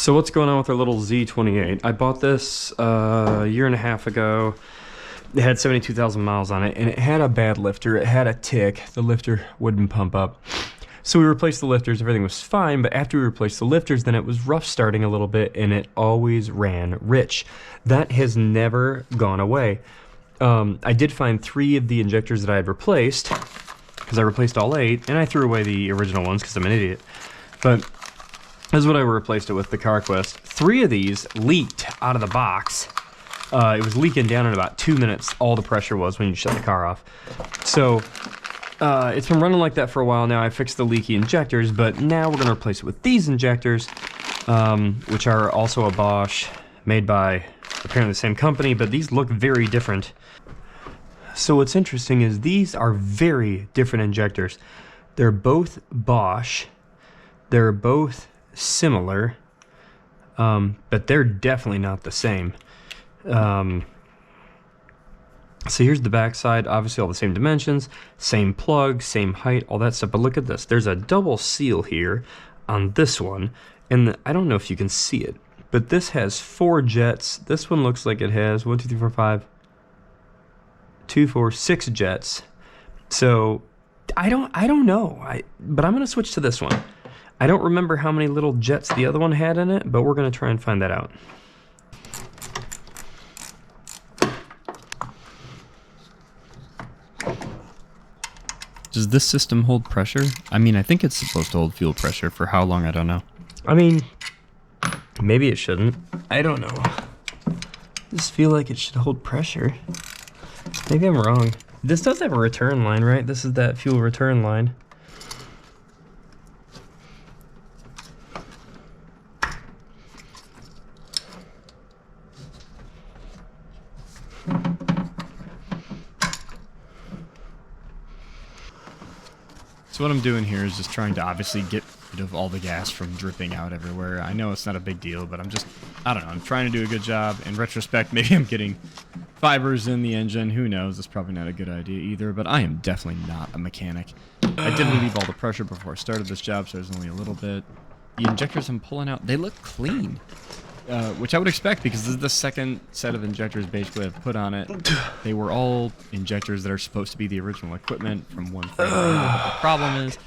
So what's going on with our little Z28? I bought this a year and a half ago. It had 72,000 miles on it, and it had a bad lifter. It had a tick. The lifter wouldn't pump up. So we replaced the lifters. Everything was fine, but after we replaced the lifters, then it was rough starting a little bit, and it always ran rich. That has never gone away. I did find 3 of the injectors that I had replaced, because I replaced all 8, and I threw away the original ones because I'm an idiot. But this is what I replaced it with, the CarQuest. 3 of these leaked out of the box. It was leaking down in about 2 minutes, all the pressure was when you shut the car off. So it's been running like that for a while now. I fixed the leaky injectors, but now we're gonna replace it with these injectors, which are also a Bosch, made by apparently the same company, but these look very different. So what's interesting is these are very different injectors. They're both Bosch, they're both similar, but they're definitely not the same. So here's the back side, obviously all the same dimensions, same plug, same height, all that stuff. But look at this, there's a double seal here on this one, and I don't know if you can see it, but this has 4 jets. This one looks like it has 1, 2, 3, 4, 5, 2, 4, 6 jets. So I don't know, but I'm gonna switch to this one. I don't remember how many little jets the other one had in it, but we're gonna try and find that out. Does this system hold pressure? I mean, I think it's supposed to hold fuel pressure. For how long, I don't know. I mean, maybe it shouldn't. I don't know. I just feel like it should hold pressure. Maybe I'm wrong. This does have a return line, right? This is that fuel return line. So what I'm doing here is just trying to obviously get rid of all the gas from dripping out everywhere. I know it's not a big deal, but I don't know, I'm trying to do a good job. In retrospect, maybe I'm getting fibers in the engine. Who knows? That's probably not a good idea either, but I am definitely not a mechanic. I did relieve all the pressure before I started this job, so there's only a little bit. The injectors I'm pulling out, they look clean, which I would expect because this is the second set of injectors basically I've put on it. They were all injectors that are supposed to be the original equipment from one thing. But the problem is,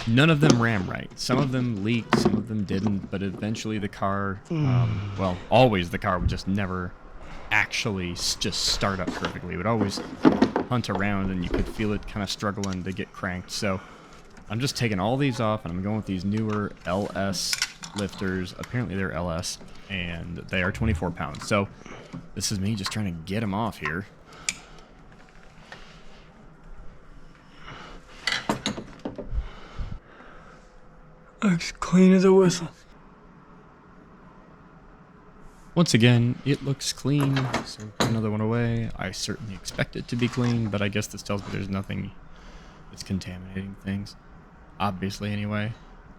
none of them ran right. Some of them leaked, some of them didn't, but eventually the car, well, always the car would just never actually just start up perfectly. It would always hunt around and you could feel it kind of struggling to get cranked. So I'm just taking all these off and I'm going with these newer LS lifters. Apparently they're LS and they are 24 pounds. So this is me just trying to get them off here. Looks clean as a whistle. Once again, it looks clean, so put another one away. I certainly expect it to be clean, but I guess this tells me there's nothing that's contaminating things. Obviously, anyway.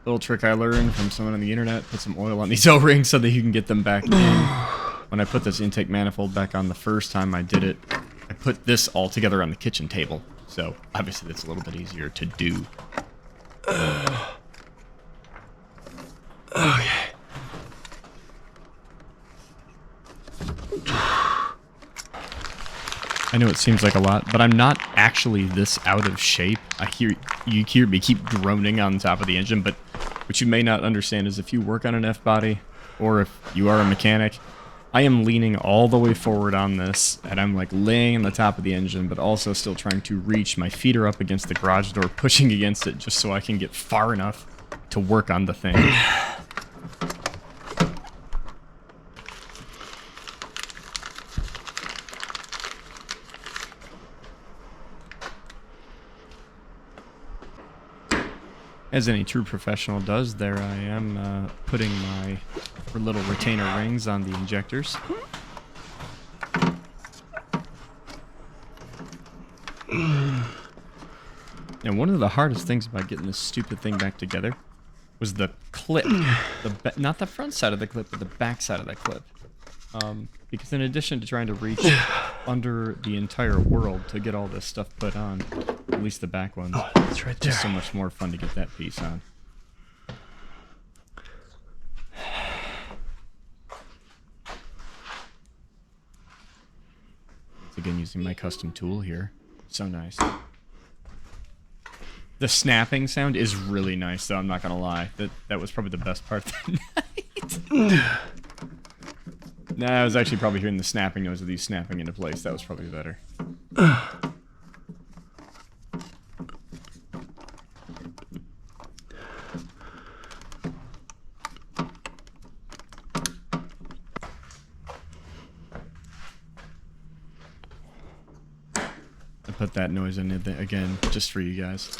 Little trick I learned from someone on the internet, put some oil on these O-rings so that you can get them back in. When I put this intake manifold back on the first time I did it, I put this all together on the kitchen table. So, obviously, that's a little bit easier to do. Okay. I know it seems like a lot, but I'm not actually this out of shape. You hear me keep groaning on top of the engine, but what you may not understand is if you work on an F-body, or if you are a mechanic, I am leaning all the way forward on this, and I'm like laying on the top of the engine, but also still trying to reach. My feet are up against the garage door, pushing against it just so I can get far enough to work on the thing. As any true professional does, there I am putting my little retainer rings on the injectors. And one of the hardest things about getting this stupid thing back together was the clip. Not the front side of the clip, but the back side of the clip. Because in addition to trying to reach under the entire world to get all this stuff put on, at least the back ones, It's right there. it's so much more fun to get that piece on. again using my custom tool here. So nice. The snapping sound is really nice, though. I'm not gonna lie. That was probably the best part of the night. Nah, I was actually probably hearing the snapping noise of these snapping into place. That was probably better. I put that noise in it again, just for you guys.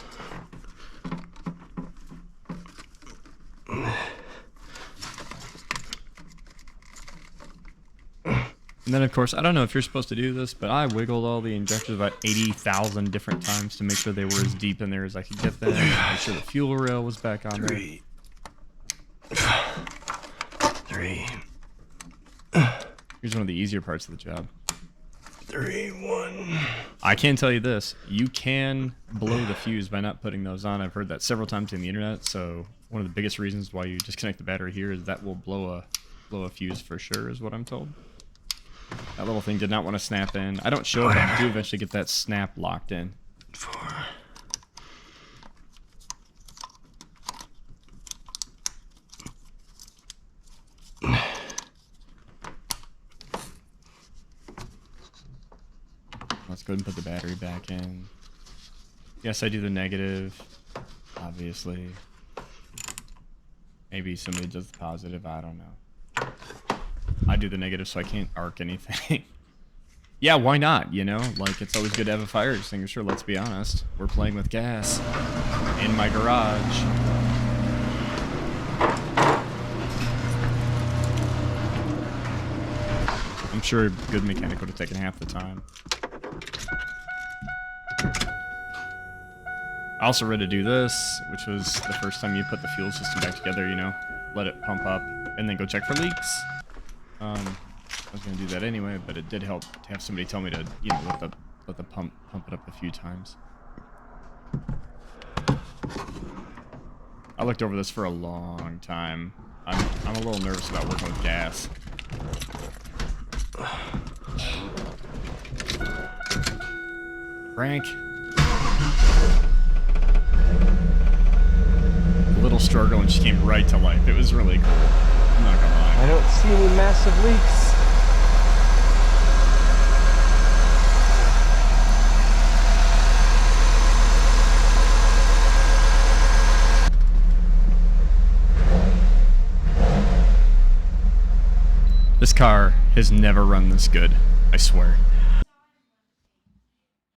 And then, of course, I don't know if you're supposed to do this, but I wiggled all the injectors about 80,000 different times to make sure they were as deep in there as I could get them. Make sure the fuel rail was back on there. 3. Here's one of the easier parts of the job. 3, 1. I can tell you this. You can blow the fuse by not putting those on. I've heard that several times in the internet, so one of the biggest reasons why you disconnect the battery here is that will blow a fuse for sure, is what I'm told. That little thing did not want to snap in. I don't show it, but I do eventually get that snap locked in. 4. Let's go ahead and put the battery back in. Yes, I do the negative, obviously. Maybe somebody does the positive, I don't know. I do the negative so I can't arc anything. Yeah, why not, you know? Like, it's always good to have a fire extinguisher, let's be honest. We're playing with gas in my garage. I'm sure a good mechanic would have taken half the time. I also read to do this, which was the first time you put the fuel system back together, you know? Let it pump up, and then go check for leaks. I was gonna do that anyway, but it did help to have somebody tell me to, you know, let the pump it up a few times. I looked over this for a long time. I'm a little nervous about working with gas. Frank. A little struggle and she came right to life. It was really cool. I'm not gonna lie. I don't see any massive leaks. This car has never run this good, I swear.